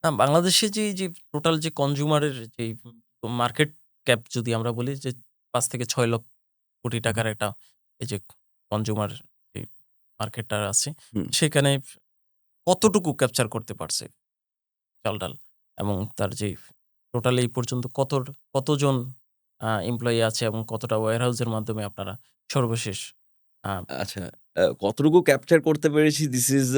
না, বাংলাদেশে যে টোটাল যে কনজিউমারের যেই মার্কেট ক্যাপ যদি আমরা বলি যে ৫ থেকে ৬ লক্ষ কোটি টাকার একটা এই যে কনজিউমার যে মার্কেটটা আছে, হুম। সেখানে কতটুকু ক্যাপচার করতে পারছে চাল-ডাল? এবং তার যে টোটাল এই পর্যন্ত কতজন এমপ্লয়ি আছে এবং কতটা ওয়্যারহাউসের মাধ্যমে আপনারা সর্বশেষ আ আচ্ছা, কতটুকু ক্যাপচার করতে পেরেছি this is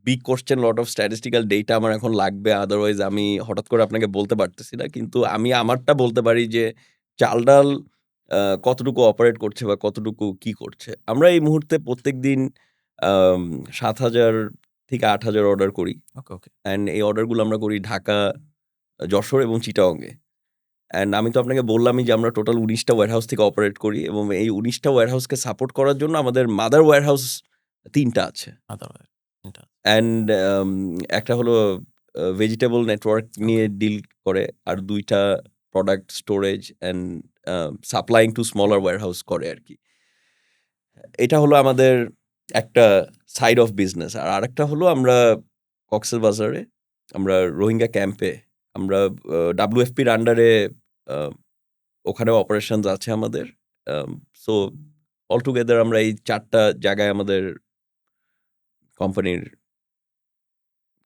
big question, lot of statistical data আমার এখন লাগবে। আদারওয়াইজ আমি হঠাৎ করে আপনাকে বলতে পারতেছি না। কিন্তু আমি আমারটা বলতে পারি যে চাল-ডাল আ কতটুকু অপারেট করছে বা কতটুকু কি করছে। আমরা এই মুহূর্তে প্রত্যেকদিন আম ৭,০০০ থেকে ৮,০০০ অর্ডার করি। ওকে, ওকে। অ্যান্ড এই অর্ডারগুলো আমরা করি ঢাকা, যশোর এবং চিটাগংয়ে। অ্যান্ড আমি তো আপনাকে বললামই যে আমরা টোটাল ১৯ টা ওয়্যারহাউস থেকে অপারেট করি এবং এই ১৯ টা ওয়্যারহাউসকে সাপোর্ট করার জন্য আমাদের মাদার ওয়্যারহাউস ৩ টা আছে। আদারওয়াইজ এটা অ্যান্ড একটা হলো ভেজিটেবল নেটওয়ার্ক নিয়ে ওকে। ডিল করে। আর ২ টা product storage and supplying to smaller warehouse করে আরকি। এটা হলো আমাদের একটা সাইড অফ বিজনেস। আর আরেকটা হলো আমরা কক্সবাজারে আমরা রোহিঙ্গা ক্যাম্পে আমরা WFP র আন্ডারে আ ওখানেও অপারেশনস আছে আমাদের। আম সো অল টুগেদার আমরা এই ৪ টা জায়গায় আমাদের কোম্পানির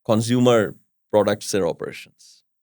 কনজিউমার প্রোডাক্টস এর অপারেশনস।